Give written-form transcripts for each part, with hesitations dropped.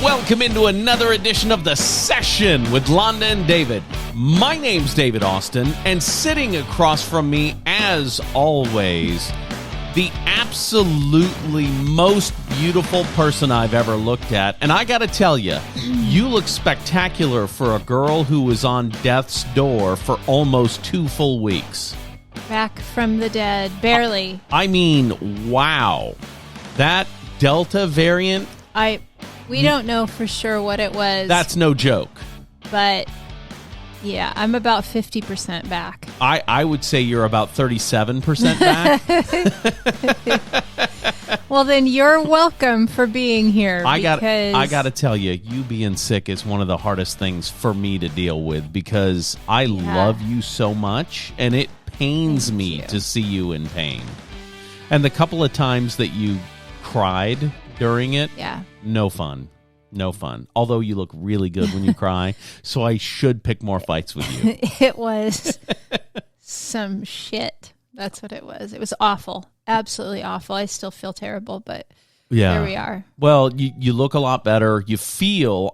Welcome into another edition of The Session with Londa and David. My name's David Austin, and sitting across from me, as always, the absolutely most beautiful person I've ever looked at. And I gotta tell you, you look spectacular for a girl who was on death's door for almost 2 full weeks. Back from the dead, barely. I mean, wow. That Delta variant... We don't know for sure what it was. That's no joke. But, yeah, I'm about 50% back. I would say you're about 37% back. Well, then you're welcome for being here. I got to tell you, you being sick is one of the hardest things for me to deal with because I love you so much, and it pains me to see you in pain. And the couple of times that you cried during it, no fun. No fun. Although you look really good when you cry, so I should pick more fights with you. It was some shit. That's what it was. It was awful. Absolutely awful. I still feel terrible, but here we are. Well, you look a lot better.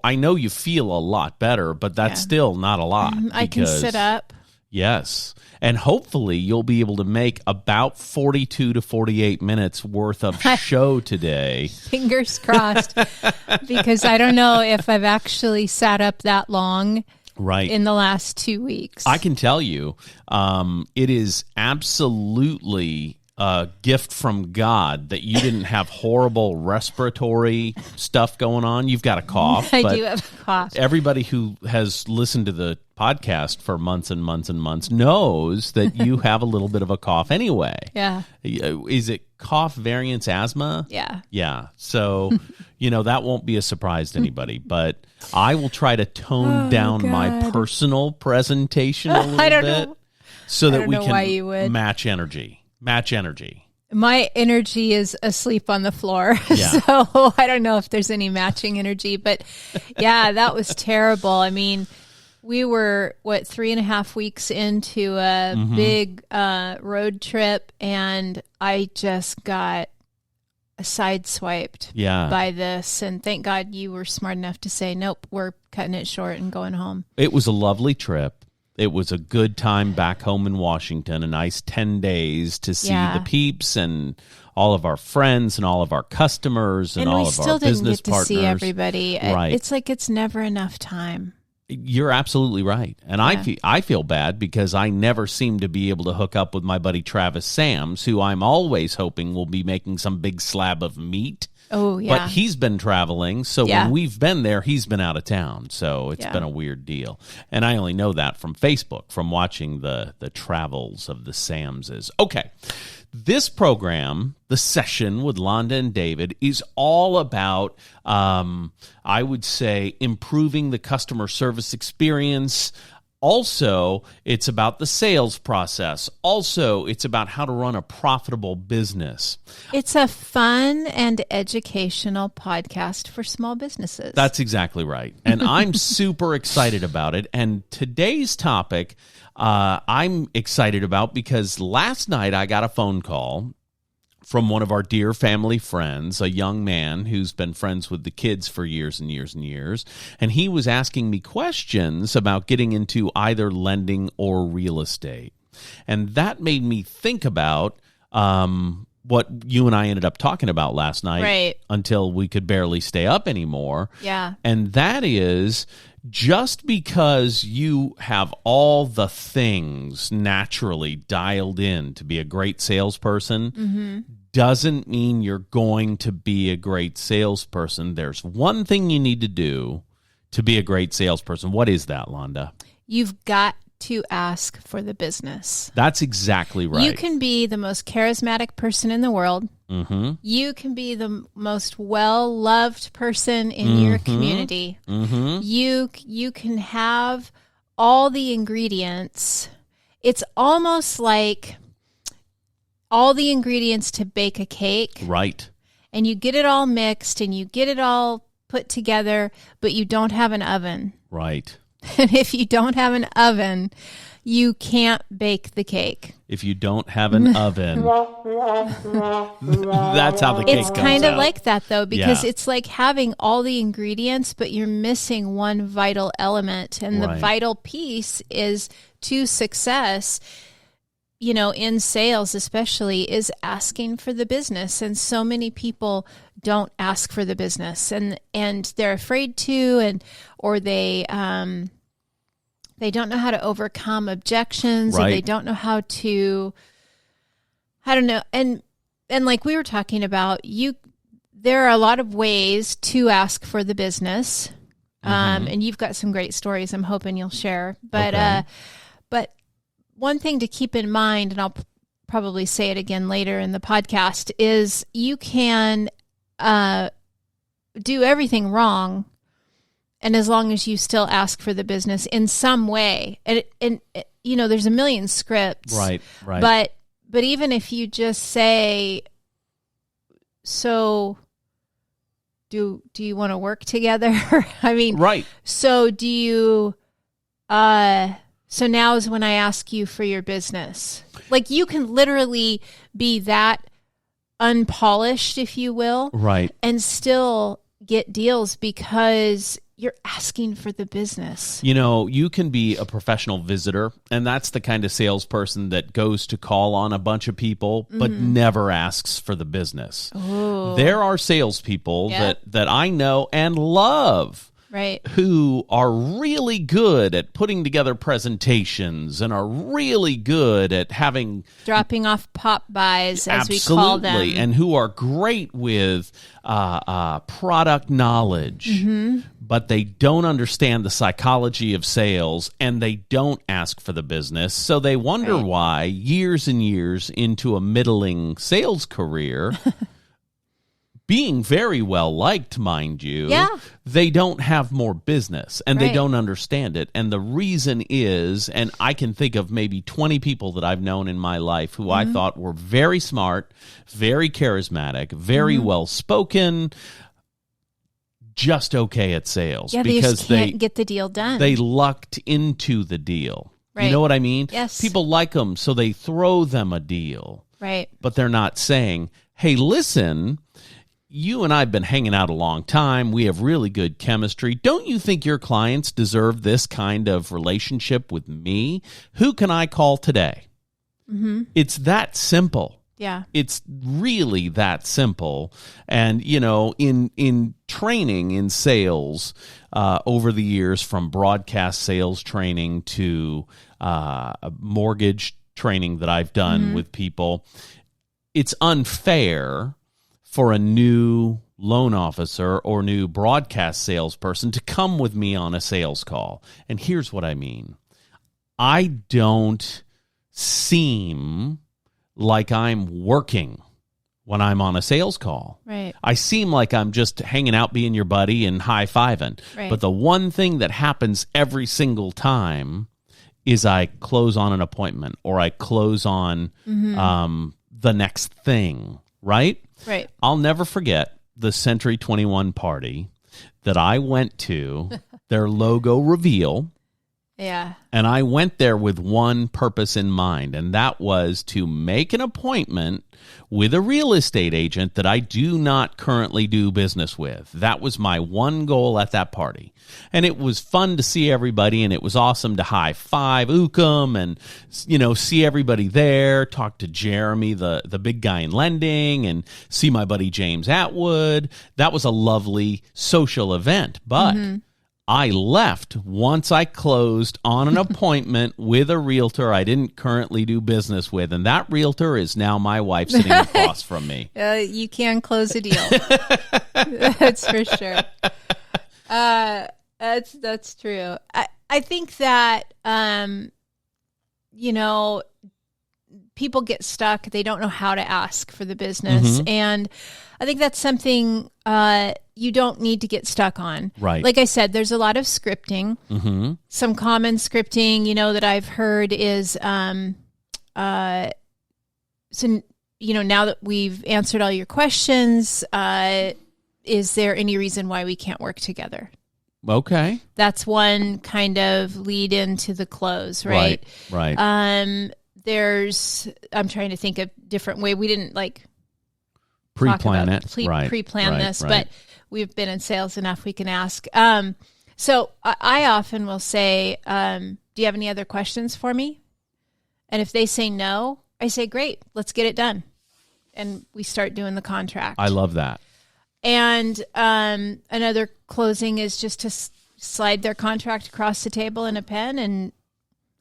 I know you feel a lot better, but that's still not a lot. I can sit up. Yes. And hopefully you'll be able to make about 42 to 48 minutes worth of show today. Fingers crossed. Because I don't know if I've actually sat up that long in the last 2 weeks. I can tell you, it is absolutely a gift from God that you didn't have horrible respiratory stuff going on. You've got a cough. I do have a cough. Everybody who has listened to the podcast for months and months and months knows that you have a little bit of a cough anyway. Yeah. Is it cough variants asthma? Yeah. Yeah. So, that won't be a surprise to anybody, but I will try to tone down my personal presentation a little bit so that we can match energy. My energy is asleep on the floor, so I don't know if there's any matching energy, but that was terrible. I mean, we were, 3.5 weeks into a big road trip, and I just got sideswiped by this, and thank God you were smart enough to say, nope, we're cutting it short and going home. It was a lovely trip. It was a good time back home in Washington, a nice 10 days to see the peeps and all of our friends and all of our customers and all of our business partners. And we still didn't get to see everybody. Right. It's like it's never enough time. You're absolutely right. And I feel bad because I never seem to be able to hook up with my buddy Travis Sams, who I'm always hoping will be making some big slab of meat. Oh, yeah. But he's been traveling, so when we've been there, he's been out of town. So it's been a weird deal. And I only know that from Facebook, from watching the travels of the Samses. Okay. This program, The Session with Londa and David, is all about, I would say, improving the customer service experience. Also, it's about the sales process. Also, it's about how to run a profitable business. It's a fun and educational podcast for small businesses. That's exactly right. And I'm super excited about it. And today's topic, I'm excited about because last night I got a phone call from one of our dear family friends, a young man who's been friends with the kids for years and years and years. And he was asking me questions about getting into either lending or real estate. And that made me think about what you and I ended up talking about last night until we could barely stay up anymore. Yeah. And that is, just because you have all the things naturally dialed in to be a great salesperson doesn't mean you're going to be a great salesperson. There's one thing you need to do to be a great salesperson. What is that, Londa? You've got to ask for the business. That's exactly right. You can be the most charismatic person in the world. You can be the most well-loved person in your community. You can have all the ingredients. It's almost like all the ingredients to bake a cake. Right. And you get it all mixed and you get it all put together, but you don't have an oven. Right. And if you don't have an oven, you can't bake the cake. If you don't have an oven, that's how the cake comes out. It's kind of like that, though, because Yeah. it's like having all the ingredients, but you're missing one vital element. And the Right. vital piece is to success, in sales especially, is asking for the business. And so many people don't ask for the business, and they're afraid to, or they don't know how to overcome objections, Right. or they don't know how to, I don't know. And like we were talking about, there are a lot of ways to ask for the business. And you've got some great stories I'm hoping you'll share. But Okay. but one thing to keep in mind, and I'll probably say it again later in the podcast, is you can do everything wrong, and as long as you still ask for the business in some way, and there's a million scripts, Right. But even if you just say, so do you want to work together? I mean, Right. so do you, so now is when I ask you for your business. Like, you can literally be that unpolished, if you will, Right. and still get deals because you're asking for the business. You can be a professional visitor, and that's the kind of salesperson that goes to call on a bunch of people, but never asks for the business. Ooh. There are salespeople Yeah. that I know and love, Right. who are really good at putting together presentations and are really good at having Dropping off pop buys, as we call them. absolutely, and who are great with product knowledge, but they don't understand the psychology of sales, and they don't ask for the business. So they wonder Right. why years and years into a middling sales career, being very well liked, mind you, Yeah. they don't have more business, and they Right. don't understand it. And the reason is, and I can think of maybe 20 people that I've known in my life who I thought were very smart, very charismatic, very well spoken, just okay at sales, Yeah, they because just can't get the deal done. they lucked into the deal. You Right. know what I mean? Yes. People like them, so they throw them a deal, Right. but they're not saying, hey, listen, you and I have been hanging out a long time. We have really good chemistry. Don't you think your clients deserve this kind of relationship with me? Who can I call today? It's that simple. Yeah. It's really that simple. And, in training in sales over the years, from broadcast sales training to mortgage training that I've done with people, it's unfair for a new loan officer or new broadcast salesperson to come with me on a sales call. And here's what I mean. I don't seem like I'm working when I'm on a sales call. Right. I seem like I'm just hanging out, being your buddy and high-fiving. Right. But the one thing that happens every single time is I close on an appointment, or I close on the next thing, right? Right. I'll never forget the Century 21 party that I went to, their logo reveal. Yeah. And I went there with one purpose in mind, and that was to make an appointment with a real estate agent that I do not currently do business with. That was my one goal at that party. And it was fun to see everybody, and it was awesome to high five Ukum and, see everybody there, talk to Jeremy, the big guy in lending, and see my buddy James Atwood. That was a lovely social event, but I left once I closed on an appointment with a realtor I didn't currently do business with, and that realtor is now my wife sitting across from me. You can close a deal. That's for sure. That's true. I think that people get stuck. They don't know how to ask for the business, and I think that's something you don't need to get stuck on. Right. Like I said, there's a lot of scripting. Some common scripting, that I've heard is, so, now that we've answered all your questions, is there any reason why we can't work together? Okay. That's one kind of lead into the close, right? Right. I'm trying to think of different way. We didn't Pre-plan it. Pre-plan this, but we've been in sales enough. We can ask. So I often will say, do you have any other questions for me? And if they say no, I say, great, let's get it done. And we start doing the contract. I love that. And another closing is just to slide their contract across the table in a pen. And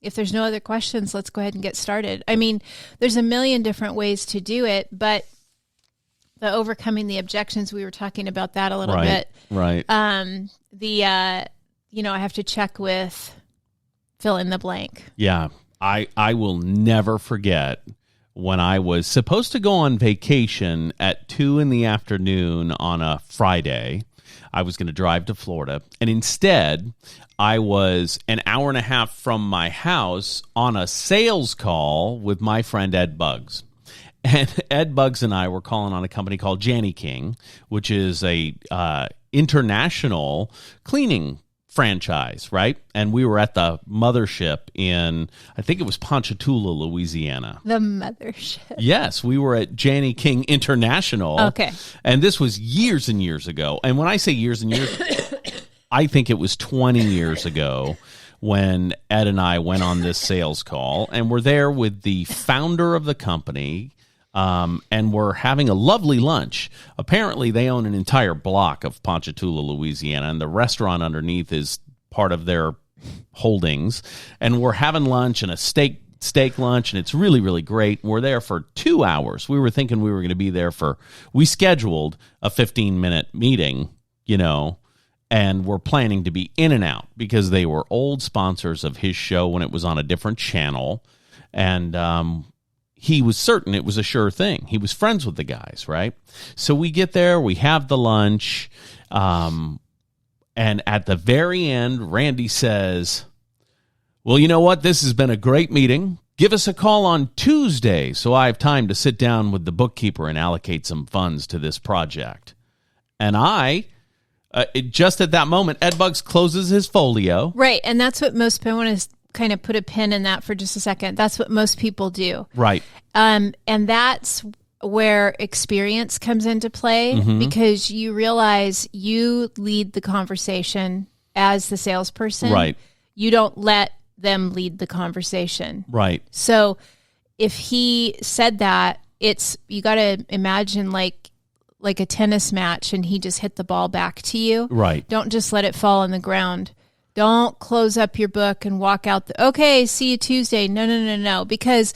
if there's no other questions, let's go ahead and get started. I mean, there's a million different ways to do it, but the overcoming the objections, we were talking about that a little bit. Right. I have to check with fill in the blank. Yeah. I will never forget when I was supposed to go on vacation at 2 p.m. on a Friday. I was going to drive to Florida, and instead I was an hour and a half from my house on a sales call with my friend Ed Buggs. And Ed Buggs and I were calling on a company called Jani King, which is a international cleaning franchise, right? And we were at the mothership in, I think it was Ponchatoula, Louisiana. The mothership. Yes, we were at Jani King International. Okay. And this was years and years ago. And when I say years and years, I think it was 20 years ago when Ed and I went on this sales call, and we're there with the founder of the company. And we're having a lovely lunch. Apparently, they own an entire block of Ponchatoula, Louisiana, and the restaurant underneath is part of their holdings. And we're having lunch and a steak lunch, and it's really, really great. We're there for 2 hours. We were thinking we were going to be there we scheduled a 15-minute meeting, and we're planning to be in and out because they were old sponsors of his show when it was on a different channel. And, he was certain it was a sure thing. He was friends with the guys, right? So we get there, we have the lunch, and at the very end, Randy says, well, you know what? This has been a great meeting. Give us a call on Tuesday so I have time to sit down with the bookkeeper and allocate some funds to this project. And just at that moment, Ed Buggs closes his folio. Right, and that's what most people want to kind of put a pin in that for just a second. That's what most people do. Right. And that's where experience comes into play, because you realize you lead the conversation as the salesperson. Right. You don't let them lead the conversation. Right. So if he said that, you got to imagine like a tennis match and he just hit the ball back to you. Right. Don't just let it fall on the ground. Don't close up your book and walk out. Okay, see you Tuesday. No. Because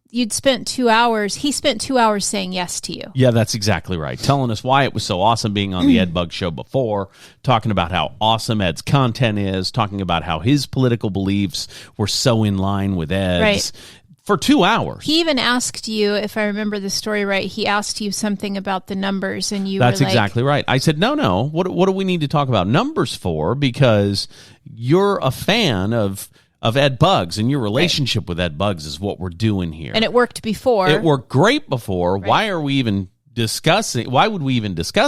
you'd spent 2 hours. He spent 2 hours saying yes to you. Yeah, that's exactly right. Telling us why it was so awesome being on the Ed Buggs show before, talking about how awesome Ed's content is, talking about how his political beliefs were so in line with Ed's. Right. For 2 hours. He even asked you, if I remember the story right, he asked you something about the numbers, and you That's were like, exactly right. I said, no. What do we need to talk about numbers for? Because you're a fan of Ed Buggs, and your relationship with Ed Buggs is what we're doing here. And it worked before. It worked great before. Right. Why would we even discuss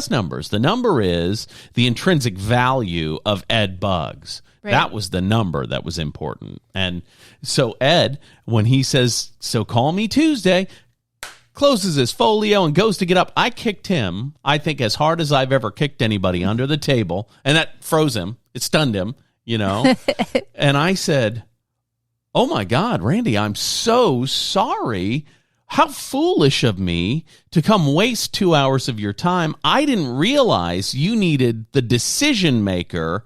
numbers? The number is the intrinsic value of Ed Buggs. Right. That was the number that was important. And so Ed, when he says, so call me Tuesday, closes his folio and goes to get up. I kicked him, I think, as hard as I've ever kicked anybody under the table. And that froze him. It stunned him, And I said, oh, my God, Randy, I'm so sorry. How foolish of me to come waste 2 hours of your time. I didn't realize you needed the decision maker,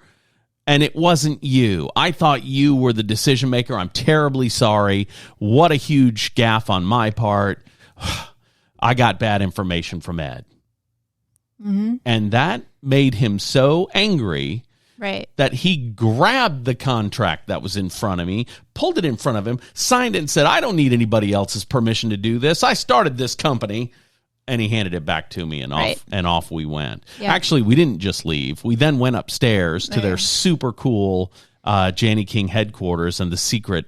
and it wasn't you. I thought you were the decision maker. I'm terribly sorry. What a huge gaffe on my part. I got bad information from Ed. Mm-hmm. And that made him so angry, right, that he grabbed the contract that was in front of me, pulled it in front of him, signed it, and said, I don't need anybody else's permission to do this. I started this company. And he handed it back to me, and off we went. Yeah. Actually, we didn't just leave. We then went upstairs to their super cool Jani King headquarters and the secret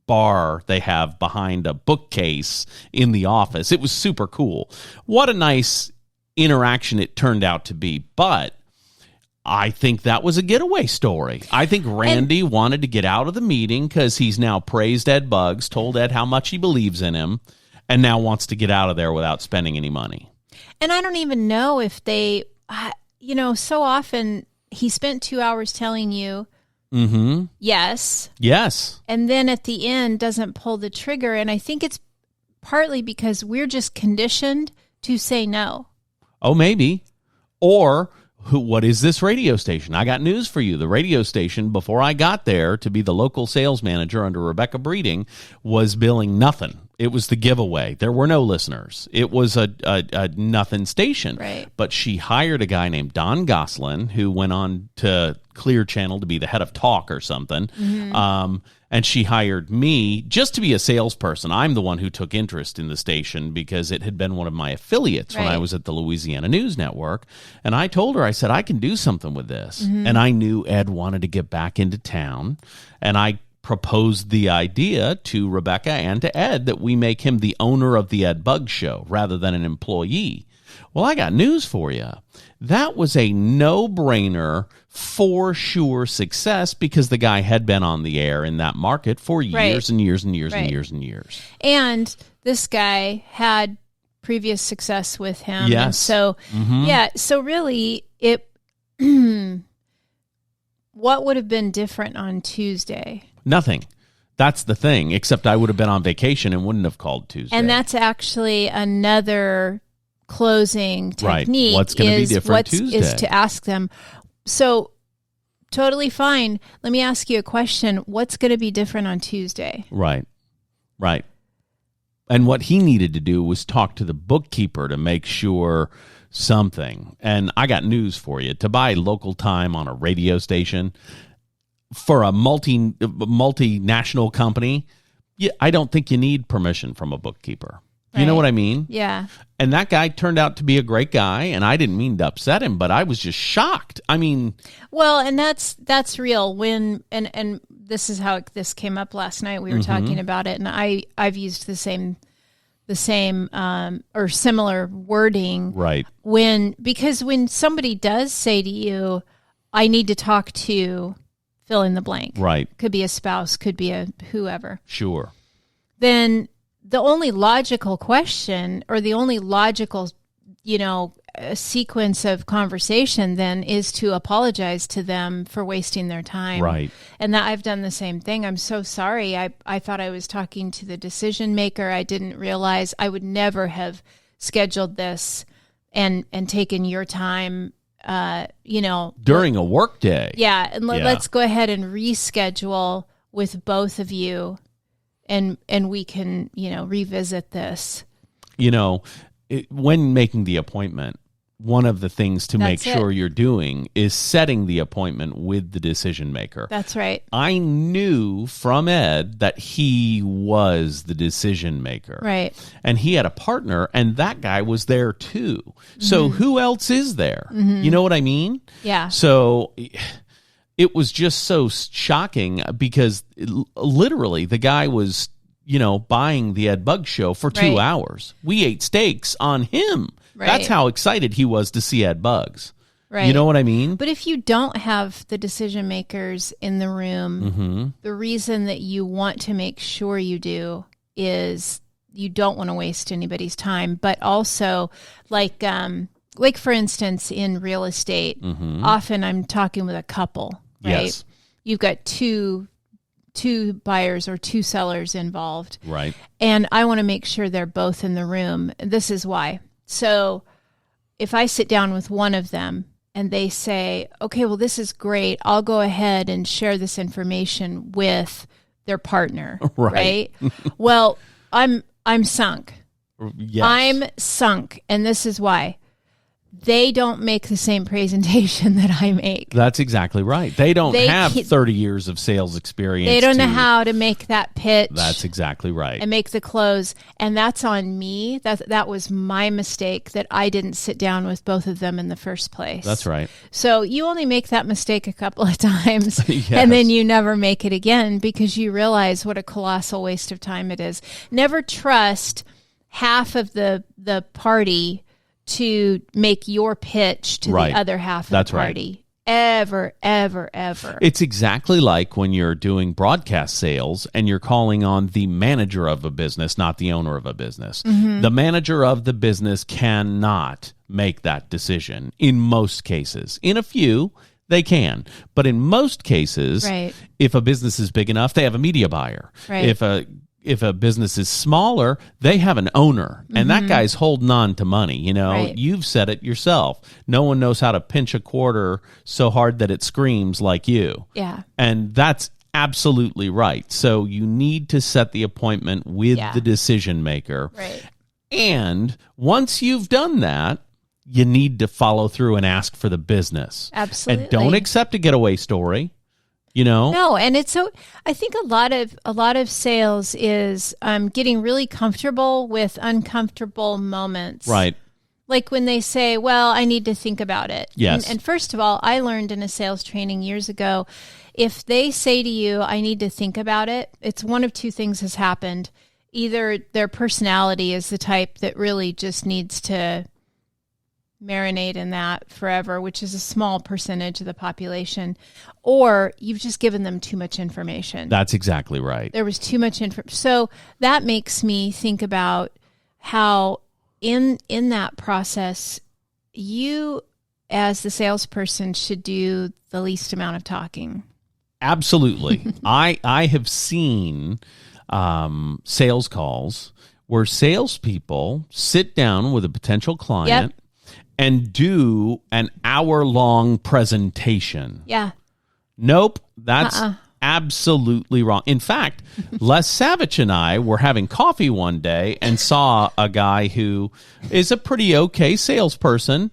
bar they have behind a bookcase in the office. It was super cool. What a nice interaction it turned out to be. But I think that was a getaway story. I think Randy wanted to get out of the meeting because he's now praised Ed Bugs, told Ed how much he believes in him, and now wants to get out of there without spending any money. And I don't even know if they, so often he spent 2 hours telling you, yes. And then at the end doesn't pull the trigger. And I think it's partly because we're just conditioned to say no. Oh, maybe. Or what is this radio station? I got news for you. The radio station, before I got there to be the local sales manager under Rebecca Breeding, was billing nothing. It was the giveaway. There were no listeners. It was a nothing station. Right. But she hired a guy named Don Goslin, who went on to Clear Channel to be the head of talk or something. And she hired me just to be a salesperson. I'm the one who took interest in the station because it had been one of my affiliates when I was at the Louisiana News Network. And I told her, I said, I can do something with this. And I knew Ed wanted to get back into town. And I proposed the idea to Rebecca and to Ed that we make him the owner of the Ed Bugs Show rather than an employee. Well, I got news for you. That was a no-brainer, for sure success because the guy had been on the air in that market for years and years and years and years and years. And this guy had previous success with him. Yes. And so, so really, what would have been different on Tuesday? Nothing. That's the thing, except I would have been on vacation and wouldn't have called Tuesday. And that's actually another closing technique. Right. What's going to be different Tuesday? Is to ask them. So, totally fine. Let me ask you a question. What's going to be different on Tuesday? Right. And what he needed to do was talk to the bookkeeper to make sure something. And I got news for you. To buy local time on a radio station for a multinational company, I don't think you need permission from a bookkeeper. You know what I mean? Yeah. And that guy turned out to be a great guy, and I didn't mean to upset him, but I was just shocked. I mean, well, and that's real. When and this is how this came up last night. We were talking about it, and I've used the same or similar wording, right? Because when somebody does say to you, "I need to talk to fill in the blank," right? Could be a spouse, could be a whoever. Sure. Then the only logical question or the only logical, sequence of conversation then is to apologize to them for wasting their time. Right. And that I've done the same thing. I'm so sorry. I thought I was talking to the decision maker. I didn't realize I would never have scheduled this and taken your time, during a work day. Yeah. And let's go ahead and reschedule with both of you. And we can, revisit this. When making the appointment, one of the things to make sure you're doing is setting the appointment with the decision maker. That's right. I knew from Ed that he was the decision maker. Right. And he had a partner, and that guy was there too. So who else is there? You know what I mean? Yeah. So it was just so shocking because literally the guy was, buying the Ed Bugs Show for 2 hours. We ate steaks on him. Right. That's how excited he was to see Ed Bugs. Right. You know what I mean? But if you don't have the decision makers in the room, the reason that you want to make sure you do is you don't want to waste anybody's time. But also, like for instance, in real estate, often I'm talking with a couple. Right? Yes. You've got two buyers or two sellers involved. Right. And I want to make sure they're both in the room. This is why. So if I sit down with one of them and they say, okay, well, this is great. I'll go ahead and share this information with their partner. Right. Well, I'm sunk. Yes. I'm sunk. And this is why. They don't make the same presentation that I make. That's exactly right. They don't have 30 years of sales experience. They don't know how to make that pitch. That's exactly right. And make the close. And that's on me. That was my mistake that I didn't sit down with both of them in the first place. That's right. So you only make that mistake a couple of times and then you never make it again because you realize what a colossal waste of time it is. Never trust half of the party to make your pitch to the other half of the party. ever, ever, ever. It's exactly like when you're doing broadcast sales and you're calling on the manager of a business, not the owner of a business. The manager of the business cannot make that decision in most cases. In a few, they can. But in most cases, Right. if a business is big enough, they have a media buyer. Right. If a business is smaller, they have an owner, and that guy's holding on to money. You know, Right. you've said it yourself. No one knows how to pinch a quarter so hard that it screams like you. Yeah. And that's absolutely right. So you need to set the appointment with Yeah. the decision maker. Right. And once you've done that, you need to follow through and ask for the business. Absolutely. And don't accept a getaway story. You know? No, and it's so. I think a lot of sales is getting really comfortable with uncomfortable moments. Right. Like when they say, "Well, I need to think about it." Yes. And first of all, I learned in a sales training years ago, if they say to you, "I need to think about it," it's one of two things has happened. Either their personality is the type that really just needs to marinate in that forever, which is a small percentage of the population, or you've just given them too much information. That's exactly right. There was too much information. So that makes me think about how in that process, you as the salesperson should do the least amount of talking. Absolutely. I have seen sales calls where salespeople sit down with a potential client and do an hour-long presentation. Yeah. Nope, that's absolutely wrong. In fact, Les Savage and I were having coffee one day and saw a guy who is a pretty okay salesperson,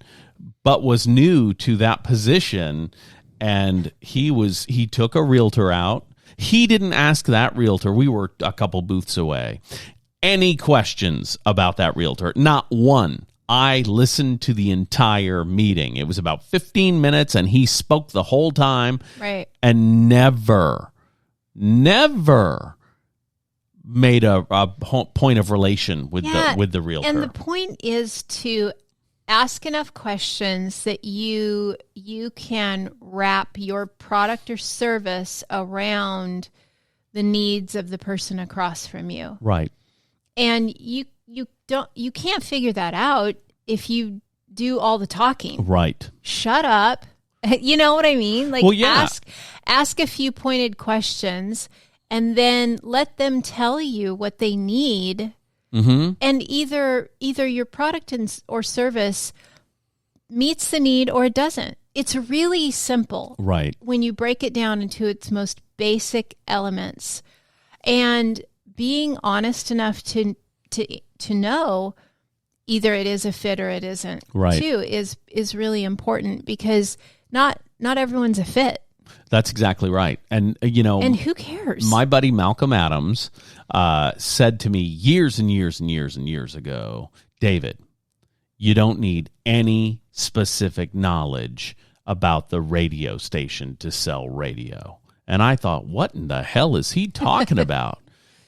but was new to that position, and he took a realtor out. He didn't ask that realtor. We were a couple booths away. Any questions about that realtor? Not one. I listened to the entire meeting. It was about 15 minutes, and he spoke the whole time. Right. And never made a point of relation with the realtor. And the point is to ask enough questions that you can wrap your product or service around the needs of the person across from you. Right. And you can't figure that out if you do all the talking. Right. Shut up. You know what I mean? Like, well, yeah. ask a few pointed questions and then let them tell you what they need. Mm-hmm. And either your product or service meets the need or it doesn't. It's really simple. Right. When you break it down into its most basic elements. And being honest enough to know either it is a fit or it isn't, right, too, is really important, because not everyone's a fit. That's exactly right. And, and who cares? My buddy Malcolm Adams said to me years and years and years and years ago, David, you don't need any specific knowledge about the radio station to sell radio. And I thought, what in the hell is he talking about?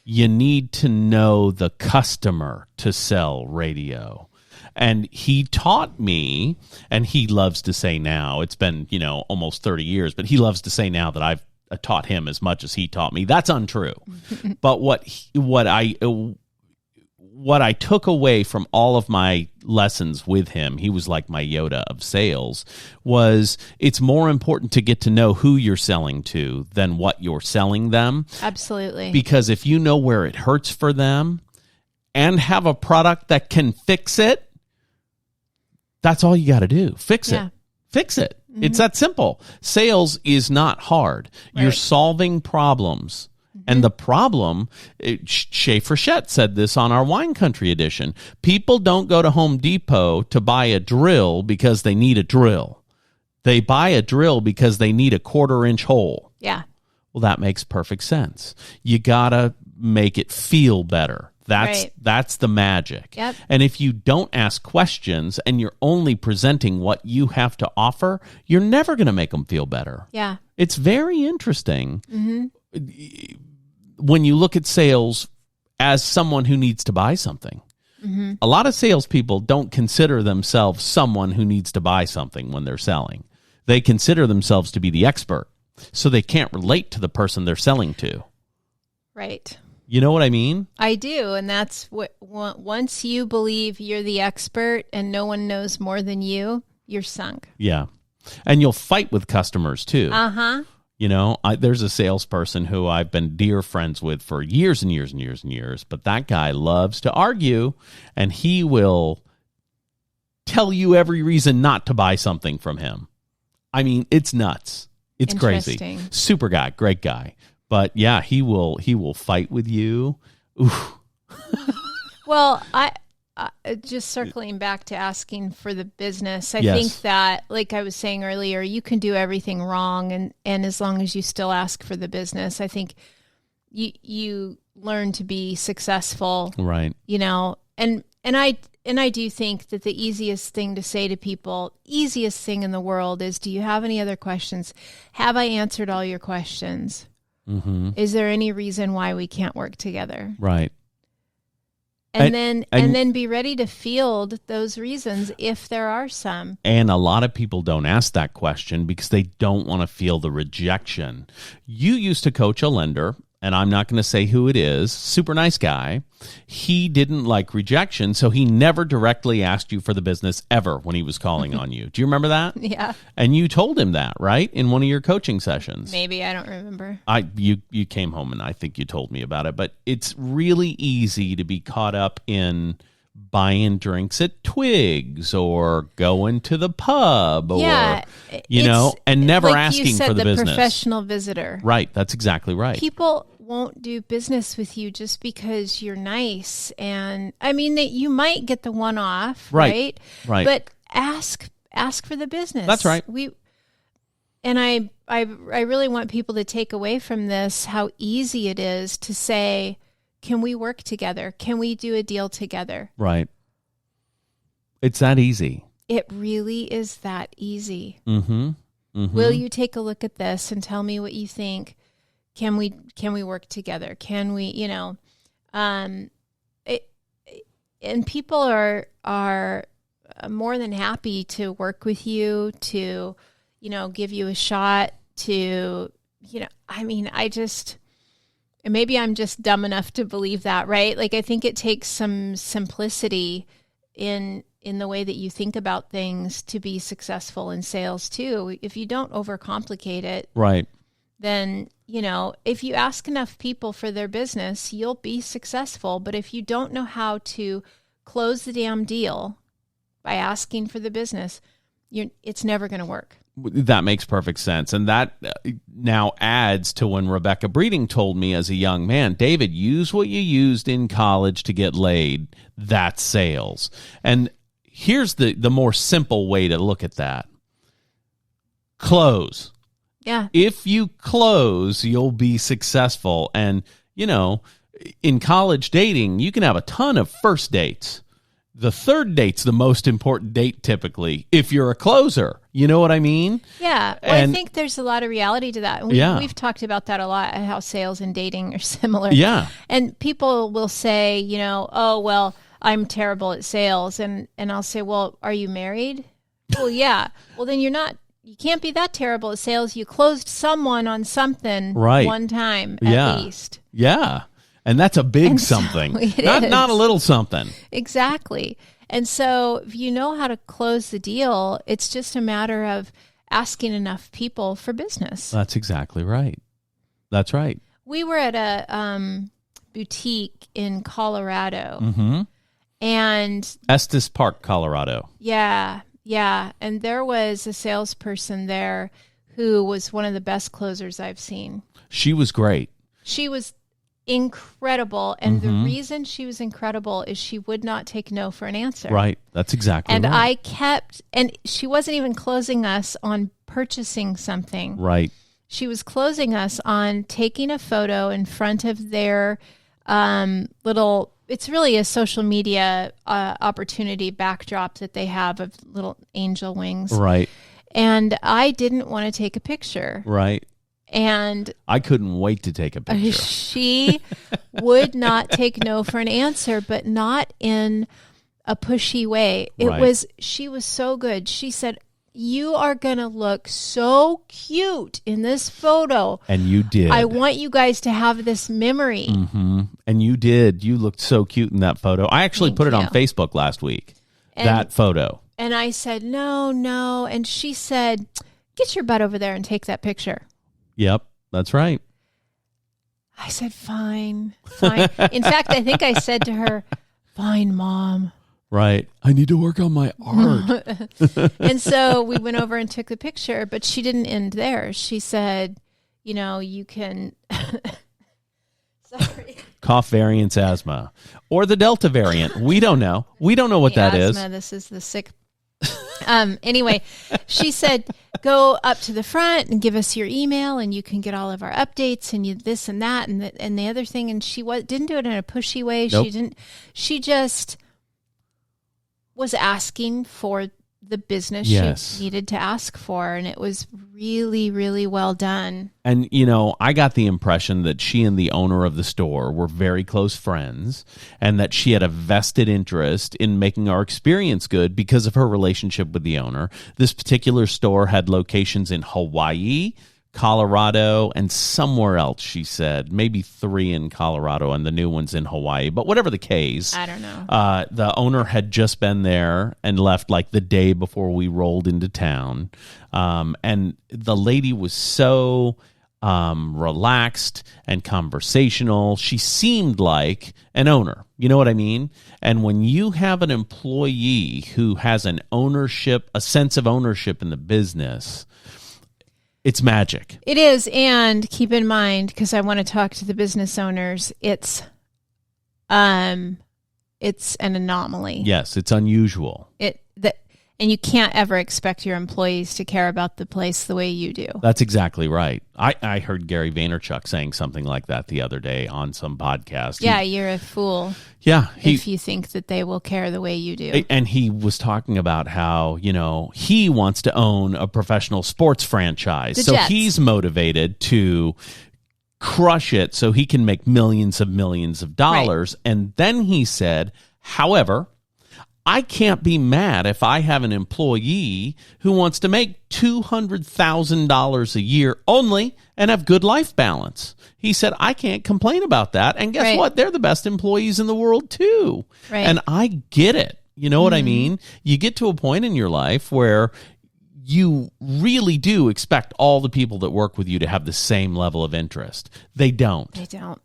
You need to know the customer to sell radio. And he taught me, and he loves to say now, it's been, almost 30 years, but he loves to say now that I've taught him as much as he taught me. That's untrue. But what I took away from all of my lessons with him, he was like my Yoda of sales, was it's more important to get to know who you're selling to than what you're selling them. Absolutely. Because if you know where it hurts for them and have a product that can fix it, that's all you got to do. Fix it. Fix it. Mm-hmm. It's that simple. Sales is not hard. Right. You're solving problems. And the problem, Shay Frechette said this on our Wine Country edition. People don't go to Home Depot to buy a drill because they need a drill. They buy a drill because they need a 1/4-inch hole. Yeah. Well, that makes perfect sense. You got to make it feel better. That's the magic. Yep. And if you don't ask questions and you're only presenting what you have to offer, you're never going to make them feel better. Yeah. It's very interesting. Mm-hmm. When you look at sales as someone who needs to buy something. Mm-hmm. A lot of salespeople don't consider themselves someone who needs to buy something when they're selling. They consider themselves to be the expert, so they can't relate to the person they're selling to. Right. You know what I mean? I do, and that's what once you believe you're the expert and no one knows more than you, you're sunk. Yeah. And you'll fight with customers too. Uh-huh. You know, there's a salesperson who I've been dear friends with for years and years and years and years, but that guy loves to argue, and he will tell you every reason not to buy something from him. I mean, it's nuts. It's crazy. Super guy, great guy. But yeah, he will fight with you. Oof. Well, I just circling back to asking for the business. I Yes. think that, like I was saying earlier, you can do everything wrong, and as long as you still ask for the business, I think you learn to be successful. Right. You know, and I do think that the easiest thing to say to people, easiest thing in the world, is, do you have any other questions? Have I answered all your questions? Mm-hmm. Is there any reason why we can't work together? Right. And then be ready to field those reasons if there are some. And a lot of people don't ask that question because they don't want to feel the rejection. You used to coach a lender, and I'm not going to say who it is, super nice guy. He didn't like rejection, so he never directly asked you for the business ever when he was calling on you. Do you remember that? Yeah. And you told him that, right? In one of your coaching sessions. Maybe, I don't remember. You came home and I think you told me about it, but it's really easy to be caught up in buying drinks at Twigs or going to the pub or, and never like asking you said, for the business. Professional visitor. Right. That's exactly right. People won't do business with you just because you're nice. And I mean, that you might get the one off, right? Right. But ask for the business. That's right. I really want people to take away from this how easy it is to say, can we work together? Can we do a deal together? Right. It's that easy. It really is that easy. Mm-hmm. Mm-hmm. Will you take a look at this and tell me what you think? Can we work together? Can we, and people are more than happy to work with you, to, give you a shot, to, and maybe I'm just dumb enough to believe that, right? Like, I think it takes some simplicity in the way that you think about things to be successful in sales too. If you don't overcomplicate it, right, then, if you ask enough people for their business, you'll be successful. But if you don't know how to close the damn deal by asking for the business, it's never going to work. That makes perfect sense. And that now adds to when Rebecca Breeding told me as a young man, David, use what you used in college to get laid. That's sales. And here's the more simple way to look at that. Close. Yeah. If you close, you'll be successful. And, in college dating, you can have a ton of first dates. The third date's the most important date typically if you're a closer. You know what I mean? Yeah. Well, I think there's a lot of reality to that. We've talked about that a lot, how sales and dating are similar. Yeah. And people will say, oh, well, I'm terrible at sales. And I'll say, well, are you married? Well, yeah. Well, then you can't be that terrible at sales. You closed someone on something one time at least. Yeah. And that's a big something. Not a little something. Exactly. And so if you know how to close the deal, it's just a matter of asking enough people for business. That's exactly right. That's right. We were at a boutique in Colorado. Mm-hmm. And Estes Park, Colorado. Yeah. Yeah. And there was a salesperson there who was one of the best closers I've seen. She was great. She was incredible. And the reason she was incredible is she would not take no for an answer. Right. That's exactly right. And and she wasn't even closing us on purchasing something. Right. She was closing us on taking a photo in front of their it's really a social media opportunity backdrop that they have of little angel wings. Right. And I didn't want to take a picture. Right. And I couldn't wait to take a picture. She would not take no for an answer, but not in a pushy way. She was so good. She said, you are going to look so cute in this photo. And you did. I want you guys to have this memory. Mm-hmm. And you did. You looked so cute in that photo. I actually put it on Facebook last week, that photo. And I said, no. And she said, get your butt over there and take that picture. Yep, that's right. I said, fine. In fact, I think I said to her, fine, Mom. Right. I need to work on my art. And so we went over and took the picture, but she didn't end there. She said, you can... Sorry. Cough variants asthma. Or the Delta variant. We don't know. We don't know what that is. This is the sick... Anyway, she said, go up to the front and give us your email and you can get all of our updates and you this and that and the other thing. And she didn't do it in a pushy way. Nope. She just was asking for the business she needed to ask for. And it was really, really well done. And, I got the impression that she and the owner of the store were very close friends and that she had a vested interest in making our experience good because of her relationship with the owner. This particular store had locations in Hawaii, Colorado, and somewhere else, she said. Maybe 3 in Colorado and the new one's in Hawaii. But whatever the case, I don't know. The owner had just been there and left like the day before we rolled into town. And the lady was so relaxed and conversational. She seemed like an owner. You know what I mean? And when you have an employee who has a sense of ownership in the business, it's magic. It is. And keep in mind, because I want to talk to the business owners, it's an anomaly. Yes, it's unusual. And you can't ever expect your employees to care about the place the way you do. That's exactly right. I heard Gary Vaynerchuk saying something like that the other day on some podcast. Yeah, you're a fool. Yeah. If you think that they will care the way you do. And he was talking about how, he wants to own a professional sports franchise. So he's motivated to crush it so he can make millions of dollars. Right. And then he said, however, I can't be mad if I have an employee who wants to make $200,000 a year only and have good life balance. He said, I can't complain about that. And guess what? They're the best employees in the world too. Right. And I get it. You know what I mean? You get to a point in your life where you really do expect all the people that work with you to have the same level of interest. They don't.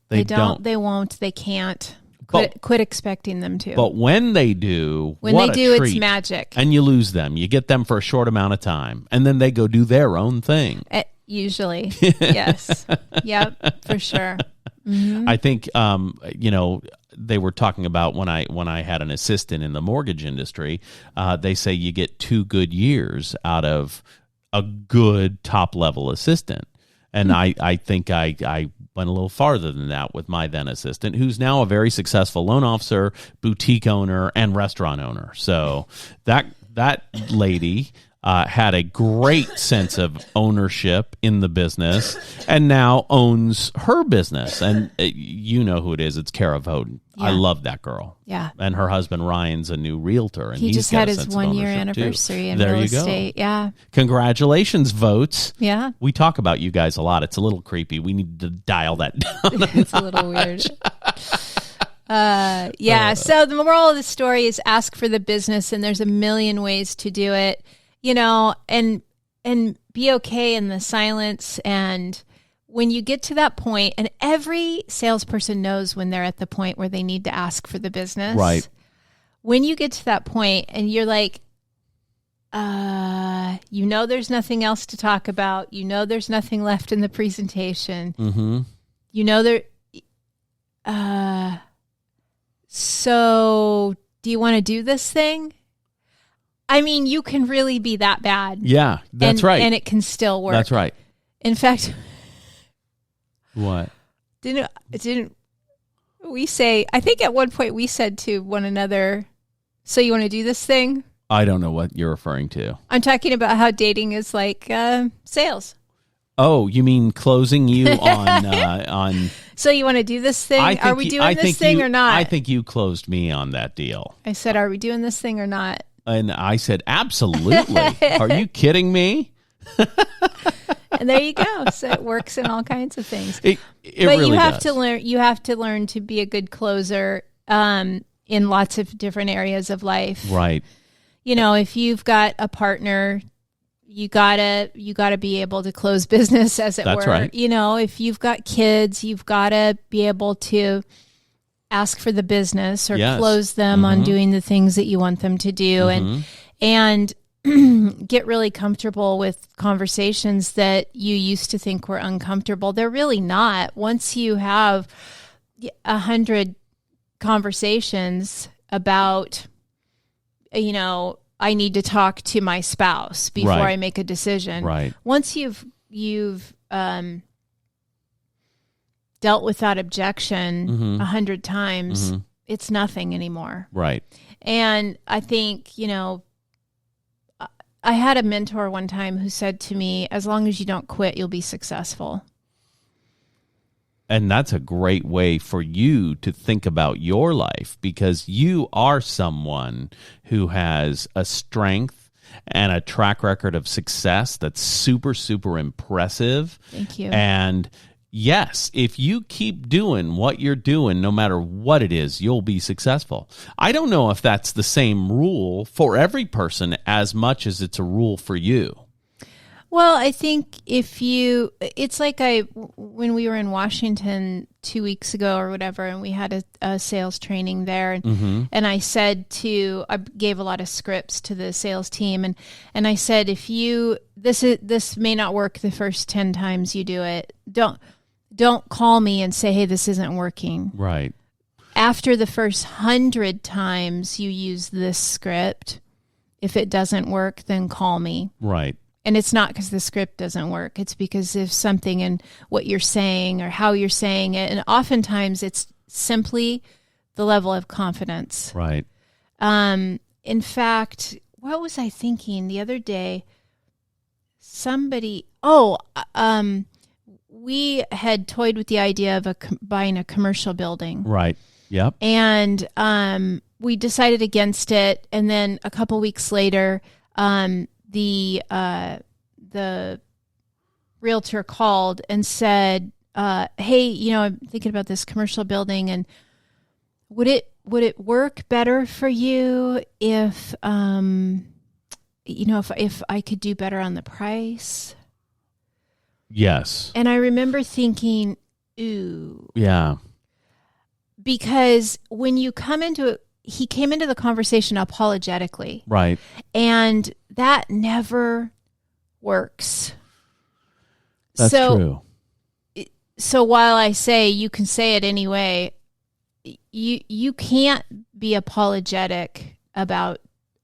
They don't. They won't. They can't. Quit expecting them to. But when they do, it's magic. And you lose them. You get them for a short amount of time. And then they go do their own thing. Usually. Yes. Yep, for sure. Mm-hmm. I think, they were talking about when I had an assistant in the mortgage industry, they say you get 2 good years out of a good top-level assistant. And I think I went a little farther than that with my then assistant, who's now a very successful loan officer, boutique owner, and restaurant owner. So that lady had a great sense of ownership in the business and now owns her business. And you know who it is. It's Kara Voden. Yeah. I love that girl. Yeah. And her husband Ryan's a new realtor. And he just had his 1-year anniversary in real estate. Yeah. Congratulations, Votes. Yeah. We talk about you guys a lot. It's a little creepy. We need to dial that down. It's a little weird. So the moral of the story is ask for the business, and there's a million ways to do it, and be okay in the silence. And when you get to that point, and every salesperson knows when they're at the point where they need to ask for the business. Right. When you get to that point and you're like, there's nothing else to talk about. There's nothing left in the presentation. Mm-hmm. So do you want to do this thing? I mean, you can really be that bad. Yeah, that's right. And it can still work. That's right. In fact, what? Didn't we say, I think at one point we said to one another, so you want to do this thing? I don't know what you're referring to. I'm talking about how dating is like sales. Oh, you mean closing you on So you want to do this thing? Are we doing this thing or not? I think you closed me on that deal. I said, are we doing this thing or not? And I said, absolutely. Are you kidding me? And there you go. So it works in all kinds of things. But really you have does. to learn. You have to learn to be a good closer in lots of different areas of life. Right. You know, if you've got a partner, you gotta be able to close business, as it That's were. right. You know, if you've got kids, you've got to be able to ask for the business or close them on doing the things that you want them to do, and get really comfortable with conversations that you used to think were uncomfortable. They're really not. Once you have 100 conversations about, you know, I need to talk to my spouse before I make a decision. Right. Once you've dealt with that objection 100 times, it's nothing anymore. Right. And I think, you know, I had a mentor one time who said to me, as long as you don't quit, you'll be successful. And that's a great way for you to think about your life, because you are someone who has a strength and a track record of success that's super, super impressive. Thank you. And yes, if you keep doing what you're doing, no matter what it is, you'll be successful. I don't know if that's the same rule for every person as much as it's a rule for you. Well, I think it's like when we were in Washington 2 weeks ago or whatever, and we had a sales training there, and I gave a lot of scripts to the sales team, and I said, this may not work the first 10 times you do it. Don't call me and say, hey, this isn't working. Right. After the first 100 times you use this script, if it doesn't work, then call me. Right. And it's not because the script doesn't work. It's because of something in what you're saying or how you're saying it. And oftentimes it's simply the level of confidence. Right. In fact, what was I thinking the other day? We had toyed with the idea of buying a commercial building. Right. Yep. And we decided against it. And then a couple weeks later, the realtor called and said, hey, you know, I'm thinking about this commercial building, and would it work better for you if if I could do better on the price? Yes. And I remember thinking, ooh. Yeah. Because when you come into it, he came into the conversation apologetically. Right. And that never works. That's true. So while I say you can say it anyway, you can't be apologetic about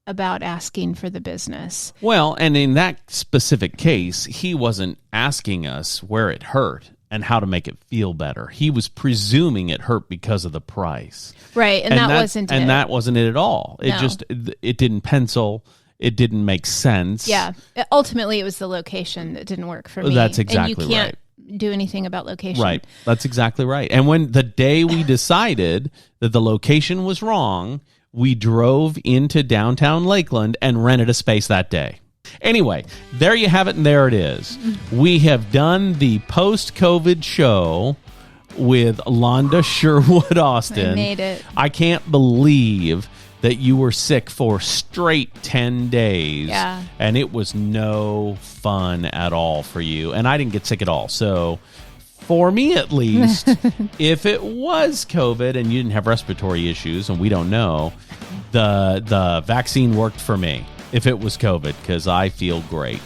asking for the business. Well, and in that specific case, he wasn't asking us where it hurt and how to make it feel better. He was presuming it hurt because of the price. Right, and that wasn't it. And that wasn't it at all. It just, it didn't pencil. It didn't make sense. Yeah. Ultimately, it was the location that didn't work for me. That's exactly right. And you can't do anything about location. Right. That's exactly right. And when the day we decided that the location was wrong, we drove into downtown Lakeland and rented a space that day. Anyway, there you have it, and there it is. We have done the post-COVID show with Londa Sherwood Austin. I made it. I can't believe that you were sick for straight 10 days. Yeah. And it was no fun at all for you. And I didn't get sick at all. So for me, at least, if it was COVID and you didn't have respiratory issues, and we don't know, the vaccine worked for me if it was COVID, because I feel great.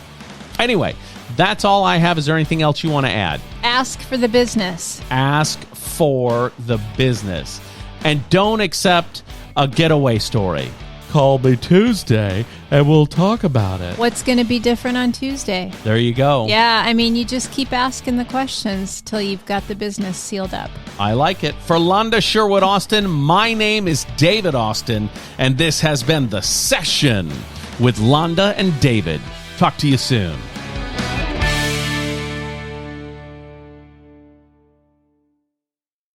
Anyway, that's all I have. Is there anything else you want to add? Ask for the business. Ask for the business. And don't accept a getaway story. Call me Tuesday and we'll talk about it. What's going to be different on Tuesday? There you go. Yeah, I mean, you just keep asking the questions till you've got the business sealed up. I like it. For Londa Sherwood Austin, my name is David Austin, and this has been The Session with Londa and David. Talk to you soon.